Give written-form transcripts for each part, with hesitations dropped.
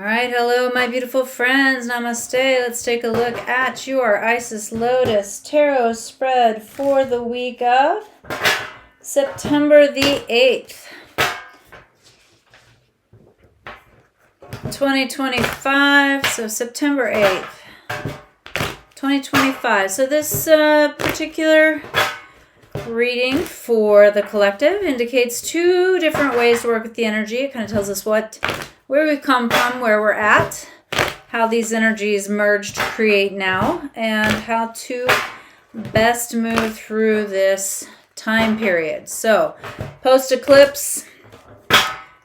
right, hello, my beautiful friends. Namaste. Let's take a look at your Isis Lotus Tarot spread for the week of September the 8th, 2025. So September 8th, 2025. So this particular reading for the collective indicates two different ways to work with the energy. It kind of tells us where we've come from, where we're at, how these energies merge to create now, and how to best move through this time period. So, post-eclipse,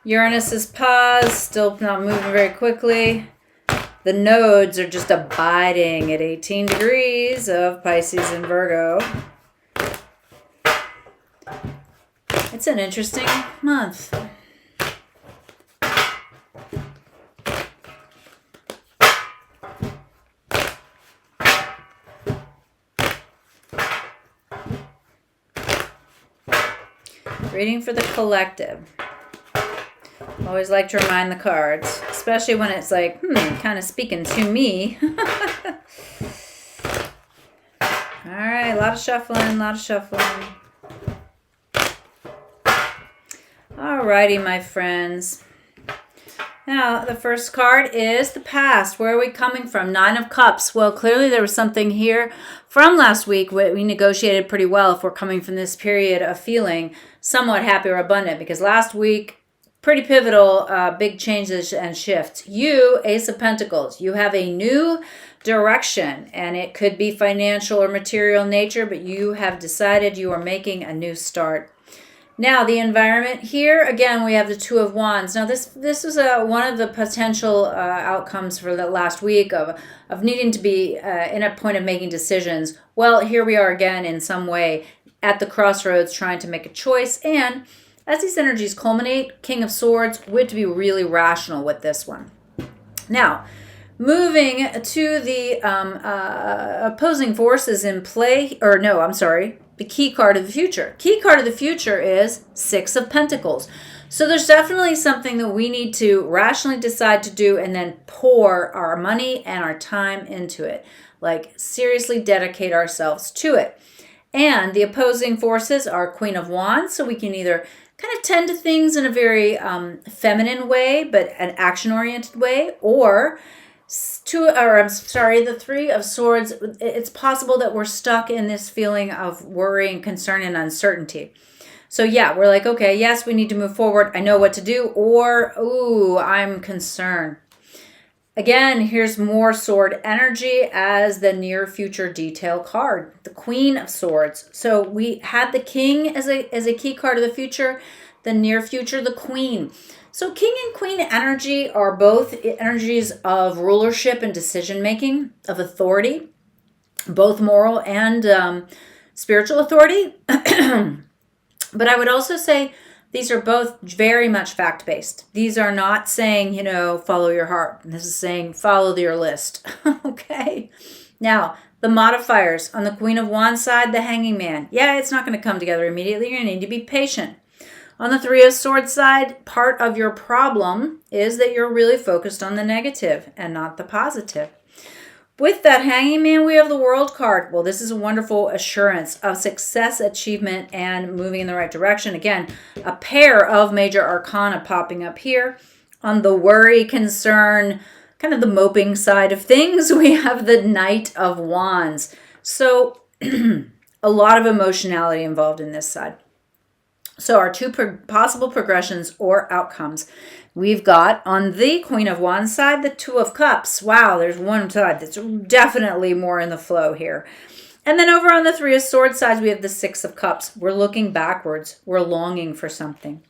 Uranus is paused, still not moving very quickly. The nodes are just abiding at 18 degrees of Pisces and Virgo. It's an interesting month. Reading for the collective. Always like to remind the cards, especially when it's like, kind of speaking to me. All right, a lot of shuffling, All righty, my friends. Now, the first card is the past. Where are we coming from? Nine of Cups. Well, clearly there was something here from last week. We negotiated pretty well if we're coming from this period of feeling somewhat happy or abundant. Because last week, pretty pivotal, big changes and shifts. You, Ace of Pentacles, you have a new direction. And it could be financial or material nature, but you have decided you are making a new start. Now, the environment here, again, we have the Two of Wands. Now, this was one of the potential outcomes for the last week of needing to be in a point of making decisions. Well, here we are again in some way at the crossroads trying to make a choice. And as these energies culminate, King of Swords, we have to be really rational with this one. Now, moving to the opposing forces in play, the key card of the future. Key card of the future is Six of Pentacles. So there's definitely something that we need to rationally decide to do and then pour our money and our time into it. Like seriously dedicate ourselves to it. And the opposing forces are Queen of Wands. So we can either kind of tend to things in a very feminine way, but an action-oriented way, or the Three of Swords. It's possible that we're stuck in this feeling of worry and concern and uncertainty. So yeah, we're like, okay, yes, we need to move forward. I know what to do. Or, ooh, I'm concerned. Again, here's more sword energy as the near future detail card, the Queen of Swords. So we had the King as a key card of the future, the near future, the Queen. So King and Queen energy are both energies of rulership and decision-making, of authority, both moral and spiritual authority. But I would also say these are both very much fact-based. These are not saying, follow your heart. This is saying follow your list. Okay. Now, the modifiers on the Queen of Wands side, the Hanging Man. Yeah, it's not going to come together immediately. You're going to need to be patient. On the Three of Swords side, part of your problem is that you're really focused on the negative and not the positive. With that Hanging Man, we have the World card. Well, this is a wonderful assurance of success, achievement, and moving in the right direction. Again, a pair of major arcana popping up here. On the worry, concern, kind of the moping side of things, we have the Knight of Wands. So a lot of emotionality involved in this side. So our two possible progressions or outcomes. We've got on the Queen of Wands side, the Two of Cups. Wow, there's one side that's definitely more in the flow here. And then over on the Three of Swords side, we have the Six of Cups. We're looking backwards. We're longing for something.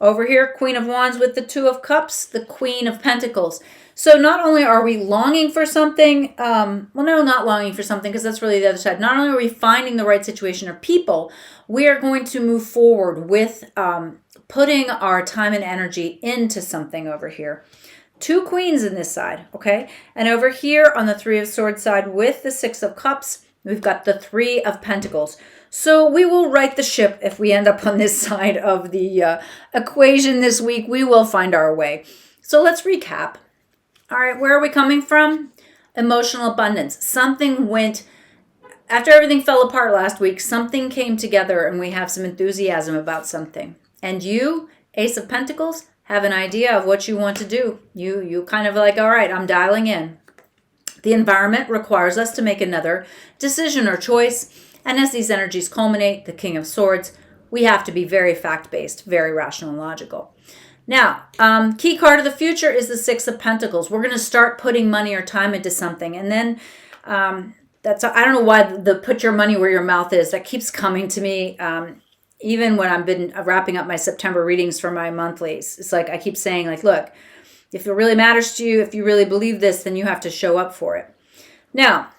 Over here, Queen of Wands with the Two of Cups, the Queen of Pentacles. So not only are we longing for something, not longing for something because that's really the other side. Not only are we finding the right situation or people, we are going to move forward with putting our time and energy into something over here. Two queens in this side, okay? And over here on the Three of Swords side with the Six of Cups, we've got the Three of Pentacles. So we will right the ship if we end up on this side of the equation this week. We will find our way. So let's recap. All right, where are we coming from? Emotional abundance. Something went, after everything fell apart last week, something came together and we have some enthusiasm about something. And you, Ace of Pentacles, have an idea of what you want to do. You kind of like, all right, I'm dialing in. The environment requires us to make another decision or choice. And as these energies culminate, the King of Swords, we have to be very fact-based, very rational and logical. Now, key card of the future is the Six of Pentacles. We're going to start putting money or time into something. And then I don't know why the put your money where your mouth is. That keeps coming to me. Even when I've been wrapping up my September readings for my monthlies. It's like I keep saying, like, look, if it really matters to you, if you really believe this, then you have to show up for it. Now,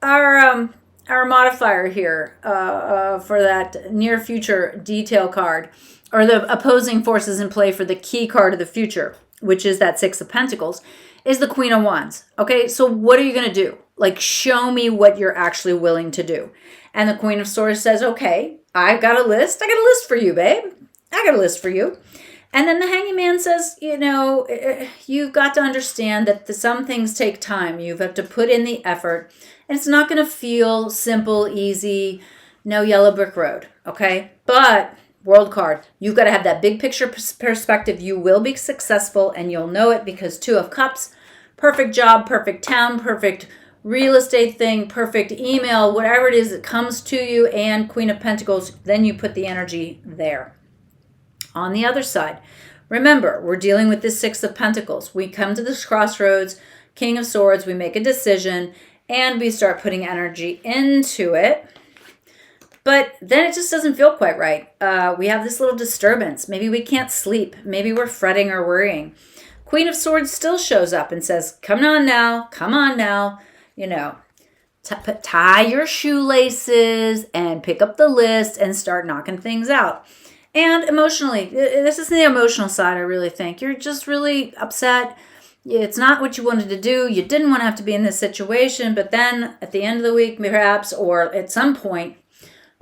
our modifier here for that near future detail card, or the opposing forces in play for the key card of the future, which is that Six of Pentacles, is the Queen of Wands. Okay, so what are you going to do? Like, show me what you're actually willing to do. And the Queen of Swords says, okay, I've got a list. I got a list for you, babe. I got a list for you. And then the Hanging Man says, you know, you've got to understand that some things take time. You have to put in the effort. And it's not going to feel simple, easy, no yellow brick road, okay? But, World card, you've got to have that big picture perspective. You will be successful, and you'll know it because Two of Cups, perfect job, perfect town, perfect real estate thing, perfect email, whatever it is that comes to you, and Queen of Pentacles, then you put the energy there. On the other side, remember, we're dealing with this Six of Pentacles. We come to this crossroads, King of Swords, we make a decision, and we start putting energy into it. But then it just doesn't feel quite right. We have this little disturbance. Maybe we can't sleep. Maybe we're fretting or worrying. Queen of Swords still shows up and says, come on now. You know, tie your shoelaces and pick up the list and start knocking things out. And emotionally, this is the emotional side, I really think. You're just really upset. It's not what you wanted to do. You didn't want to have to be in this situation. But then at the end of the week, perhaps, or at some point,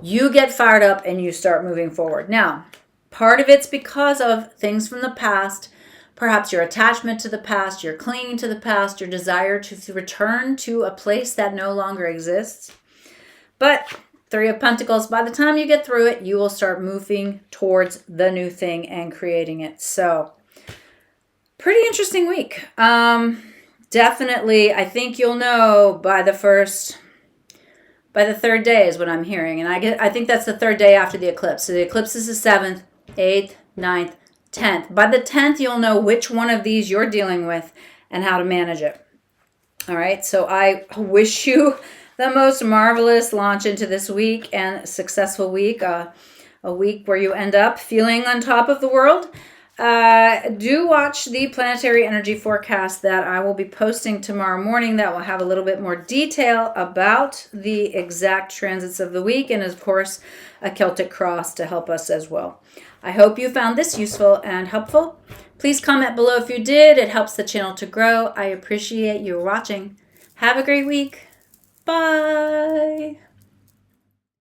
you get fired up and you start moving forward. Now, part of it's because of things from the past. Perhaps your attachment to the past, your clinging to the past, your desire to return to a place that no longer exists. But Three of Pentacles, by the time you get through it, you will start moving towards the new thing and creating it. So, pretty interesting week. Definitely, I think you'll know by the third day is what I'm hearing. And I think that's the third day after the eclipse. So the eclipse is the 7th, 8th, 9th, 10th. By the 10th, you'll know which one of these you're dealing with and how to manage it. All right, so I wish you the most marvelous launch into this week and a successful week, a week where you end up feeling on top of the world. Do watch the planetary energy forecast that I will be posting tomorrow morning that will have a little bit more detail about the exact transits of the week and, of course, a Celtic Cross to help us as well. I hope you found this useful and helpful. Please comment below if you did. It helps the channel to grow. I appreciate you watching. Have a great week. Bye.